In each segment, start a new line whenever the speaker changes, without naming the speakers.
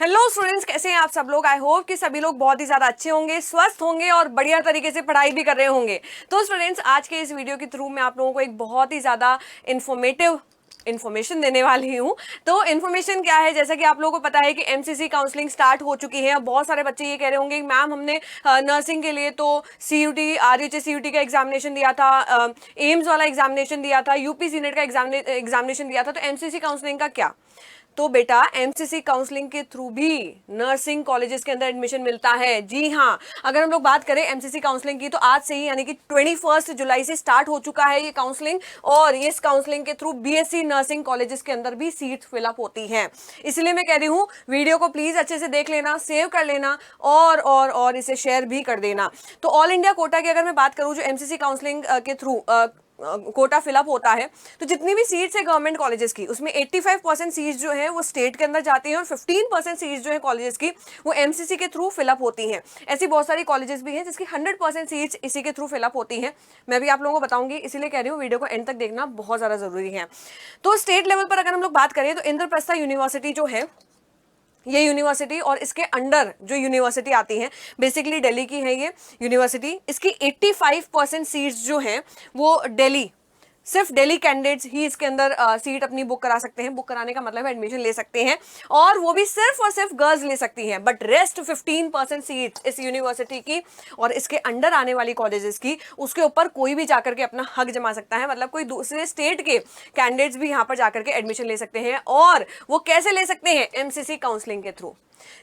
Hello students, कैसे हैं आप सब लोग। आई होप कि सभी लोग बहुत ही ज्यादा अच्छे होंगे, स्वस्थ होंगे और बढ़िया तरीके से पढ़ाई भी कर रहे होंगे। तो स्टूडेंट्स, आज के इस वीडियो के थ्रू मैं आप लोगों को एक बहुत ही ज्यादा इन्फॉर्मेशन देने वाली हूँ। तो इन्फॉर्मेशन क्या है, जैसा कि आप लोगों को पता है कि एमसीसी काउंसलिंग स्टार्ट हो चुकी है। बहुत सारे बच्चे ये कह रहे होंगे मैम हमने नर्सिंग के लिए तो सीयूटी आरयूएच सीयूटी का एग्जामिनेशन दिया था, एम्स वाला एग्जामिनेशन दिया था, यूपी सीनेट का एग्जामिनेशन दिया था, तो एमसीसी काउंसलिंग का क्या। तो बेटा एमसीसी काउंसलिंग के थ्रू भी नर्सिंग कॉलेजेस के अंदर एडमिशन मिलता है। जी हाँ, अगर हम लोग बात करें एमसीसी काउंसलिंग की तो आज से ही यानी कि 21 जुलाई से स्टार्ट हो चुका है ये काउंसलिंग, और इस काउंसलिंग के थ्रू बीएससी नर्सिंग कॉलेजेस के अंदर भी सीट फिलअप होती हैं। इसलिए मैं कह रही हूँ वीडियो को प्लीज अच्छे से देख लेना, सेव कर लेना और इसे शेयर भी कर देना। तो ऑल इंडिया कोटा की अगर मैं बात करूँ जो एमसीसी काउंसलिंग के थ्रू कोटा फिलअप होता है, तो जितनी भी सीट्स है गवर्नमेंट कॉलेजेस की उसमें 85% सीट्स जो है वो स्टेट के अंदर जाती हैं और 15% सीट्स जो है कॉलेजेस की वो एमसीसी के थ्रू फिलअप होती हैं। ऐसी बहुत सारी कॉलेजेस भी हैं जिसकी 100% सीट्स इसी के थ्रू फिलअप होती हैं। मैं भी आप लोगों को बताऊंगी, इसीलिए कह रही हूँ वीडियो को एंड तक देखना बहुत ज्यादा जरूरी है। तो स्टेट लेवल पर अगर हम लोग बात करें तो इंद्रप्रस्था यूनिवर्सिटी जो है ये यूनिवर्सिटी और इसके अंडर जो यूनिवर्सिटी आती है, बेसिकली दिल्ली की है ये यूनिवर्सिटी। इसकी 85% सीट्स जो हैं वो दिल्ली, सिर्फ दिल्ली कैंडिडेट्स ही इसके अंदर सीट अपनी बुक करा सकते हैं। बुक कराने का मतलब एडमिशन ले सकते हैं, और वो भी सिर्फ और सिर्फ गर्ल्स ले सकती हैं। बट रेस्ट 15% सीट इस यूनिवर्सिटी की और इसके अंडर आने वाली कॉलेजेस की, उसके ऊपर कोई भी जाकर के अपना हक जमा सकता है। मतलब कोई दूसरे स्टेट के कैंडिडेट्स भी यहाँ पर जाकर के एडमिशन ले सकते हैं। और वो कैसे ले सकते हैं? एमसीसी काउंसलिंग के थ्रू।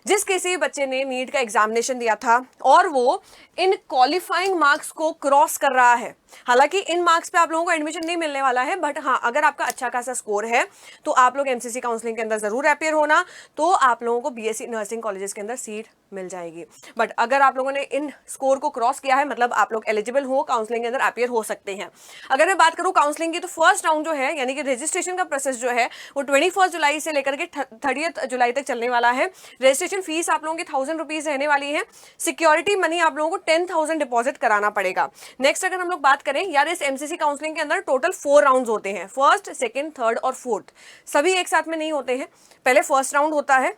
जिस किसी बच्चे ने नीट का एग्जामिनेशन दिया था और वो इन क्वालिफाइंग मार्क्स को क्रॉस कर रहा है, हालांकि इन मार्क्स पे आप लोगों को एडमिशन नहीं मिलने वाला है, बट हाँ अगर आपका अच्छा खासा स्कोर है तो आप लोग एमसीसी काउंसलिंग के अंदर जरूर अपीयर होना, तो आप लोगों को बीएससी नर्सिंग कॉलेजेस के अंदर सीट मिल जाएगी। बट अगर आप लोगों ने इन स्कोर को क्रॉस किया है, मतलब आप लोग एलिजिबल हो, काउंसलिंग के अंदर अपीयर हो सकते हैं। अगर मैं बात करूं काउंसलिंग की, तो फर्स्ट राउंड जो है यानी कि रजिस्ट्रेशन का प्रोसेस जो है वो 21 जुलाई से लेकर के 30 जुलाई तक चलने वाला है। रजिस्ट्रेशन फीस आप लोगों की 1000 रुपीज रहने वाली है। सिक्योरिटी मनी आप लोगों को 10,000 डिपॉजिट कराना पड़ेगा। नेक्स्ट अगर हम लोग बात करें यार, इस एमसीसी काउंसलिंग के अंदर टोटल 4 राउंड्स होते हैं, फर्स्ट, सेकंड, थर्ड और फोर्थ। सभी एक साथ में नहीं होते हैं। पहले फर्स्ट राउंड होता है,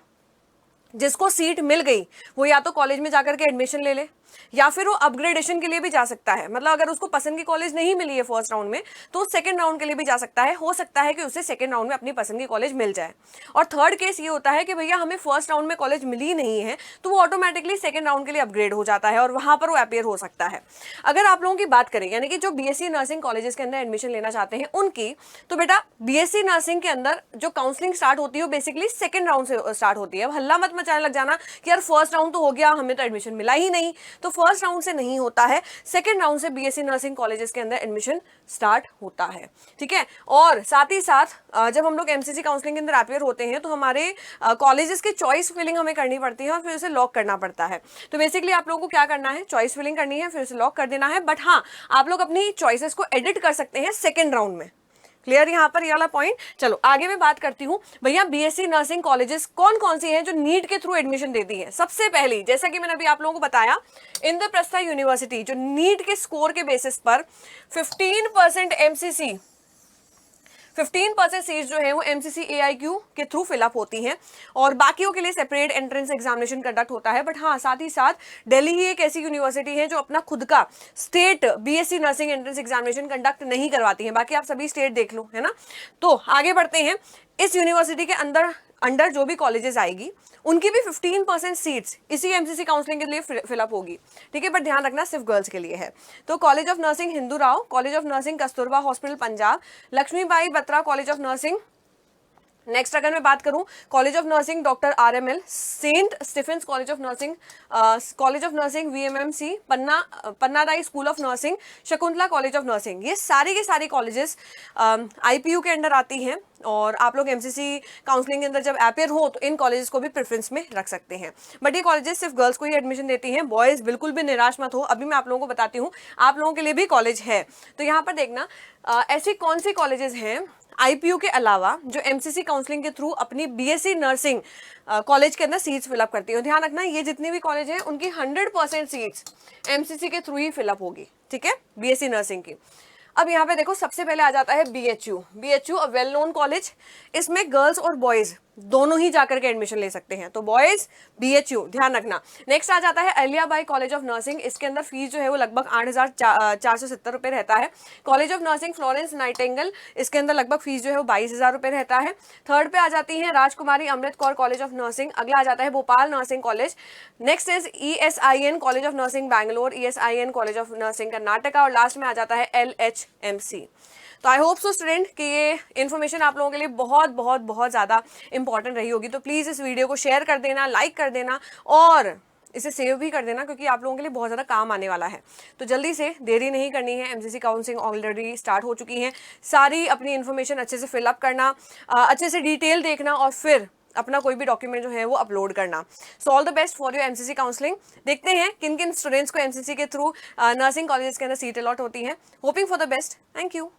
जिसको सीट मिल गई वो या तो कॉलेज में जाकर के एडमिशन ले ले या फिर वो अपग्रेडेशन के लिए भी जा सकता है। मतलब अगर उसको पसंद की कॉलेज नहीं मिली है फर्स्ट राउंड में, तो सेकंड राउंड के लिए भी जा सकता है। हो सकता है कि उसे सेकंड राउंड में अपनी पसंद की कॉलेज मिल जाए। और थर्ड केस ये होता है कि भैया हमें फर्स्ट राउंड में कॉलेज मिली नहीं है, तो वो ऑटोमेटिकली सेकंड राउंड के लिए अपग्रेड हो जाता है और वहां पर वो अपीयर हो सकता है। अगर आप लोगों की बात करें यानी कि जो बीएससी नर्सिंग कॉलेजेस के अंदर एडमिशन लेना चाहते हैं उनकी, तो बेटा बीएससी नर्सिंग के अंदर जो काउंसलिंग स्टार्ट होती है वो बेसिकली सेकंड राउंड से स्टार्ट होती है। अब हल्ला मत मचाने लग जाना कि यार फर्स्ट राउंड तो हो गया, हमें तो एडमिशन मिला ही नहीं। तो फर्स्ट राउंड से नहीं होता है, सेकंड राउंड से बीएससी नर्सिंग कॉलेजेस के अंदर एडमिशन स्टार्ट होता है। ठीक है, और साथ ही साथ जब हम लोग एमसीसी काउंसलिंग के अंदर अपीयर होते हैं तो हमारे कॉलेजेस की चॉइस फिलिंग हमें करनी पड़ती है और फिर उसे लॉक करना पड़ता है। तो बेसिकली आप लोगों को क्या करना है, चॉइस फिलिंग करनी है, फिर उसे लॉक कर देना है। बट हाँ, आप लोग अपनी चॉइसेस को एडिट कर सकते हैं सेकेंड राउंड में। क्लियर यहाँ पर ये वाला पॉइंट। चलो आगे मैं बात करती हूँ भैया बीएससी नर्सिंग कॉलेजेस कौन कौन सी हैं जो नीट के थ्रू एडमिशन देती हैं। सबसे पहली, जैसा कि मैंने अभी आप लोगों को बताया, इंद्रप्रस्था यूनिवर्सिटी जो नीट के स्कोर के बेसिस पर 15% एमसीसी 15% सीट्स जो है वो एमसीसी एआईक्यू के थ्रू फिलअप होती हैं और बाकियों के लिए सेपरेट एंट्रेंस एग्जामिनेशन कंडक्ट होता है। बट हाँ, साथ ही साथ दिल्ली ही एक ऐसी यूनिवर्सिटी है जो अपना खुद का state BSc nursing entrance examination conduct नहीं करवाती है। बाकी आप सभी स्टेट देख लो, है ना। तो आगे बढ़ते हैं। इस यूनिवर्सिटी के अंडर जो भी कॉलेजेस आएगी उनकी भी 15% सीट्स इसी एमसीसी काउंसलिंग के लिए फिलअप होगी। ठीक है, बट ध्यान रखना सिर्फ गर्ल्स के लिए है। तो college of nursing Hindu Rao, college of nursing Kasturba hospital Punjab, Lakshmibai Batra college of nursing. Next अगर मैं बात करूं, college of nursing doctor RML, Saint Stephen's college of nursing VMMC, Pannadai school of nursing, Shakuntala college of nursing. ये सारी के सारी कॉलेजेस आईपीयू के अंडर आती हैं और आप लोग एमसीसी काउंसलिंग के अंदर जब अपीयर हो तो इन कॉलेजेस को भी प्रेफरेंस में रख सकते हैं। बट ये कॉलेजेस सिर्फ गर्ल्स को ही एडमिशन देती हैं, बॉयज बिल्कुल भी निराश मत हो। अभी मैं आप लोगों को बताती हूँ, आप लोगों के लिए भी कॉलेज है। तो यहाँ पर देखना ऐसी कौन सी कॉलेजेस हैं आईपीयू के अलावा जो एमसीसी काउंसलिंग के थ्रू अपनी बीएससी नर्सिंग कॉलेज के अंदर सीट्स फिलअप करती है। ध्यान रखना, ये जितनी भी कॉलेज हैं उनकी 100% सीट्स एमसीसी के थ्रू ही फिलअप होगी। ठीक है, बीएससी नर्सिंग की। अब यहाँ पे देखो, सबसे पहले आ जाता है BHU. BHU a well known college. इसमें गर्ल्स और बॉयज दोनों ही जाकर के एडमिशन ले सकते हैं। तो बॉयज BHU ध्यान रखना। नेक्स्ट आ जाता है अहिल्याबाई कॉलेज ऑफ नर्सिंग। इसके अंदर फीस जो है वो लगभग 8,470 रुपये रहता है। College of nursing Florence Nightingale, इसके अंदर लगभग फीस जो है वो 22,000 रुपये रहता है। थर्ड पे आ जाती है राजकुमारी Amrit Kaur college of nursing. अगला आ जाता है Bhopal nursing college. Next is ESIN college of nursing Bangalore, ESIN college of nursing Karnataka, और लास्ट में आ जाता है LHMC। तो आई होप सो स्टूडेंट कि ये इन्फॉर्मेशन आप लोगों के लिए बहुत बहुत बहुत ज़्यादा इंपॉर्टेंट रही होगी। तो प्लीज़ इस वीडियो को शेयर कर देना, लाइक कर देना और इसे सेव भी कर देना, क्योंकि आप लोगों के लिए बहुत ज़्यादा काम आने वाला है। तो जल्दी से देरी नहीं करनी है, MCC काउंसलिंग ऑलरेडी स्टार्ट हो चुकी हैं। सारी अपनी इन्फॉर्मेशन अच्छे से फिलअप करना, अच्छे से डिटेल देखना और फिर अपना कोई भी डॉक्यूमेंट जो है वो अपलोड करना। So all the best for your MCC counselling. देखते हैं किन किन स्टूडेंट्स को MCC के थ्रू नर्सिंग कॉलेजेस के अंदर सीट अलॉट होती हैं। Hoping for the best. Thank you.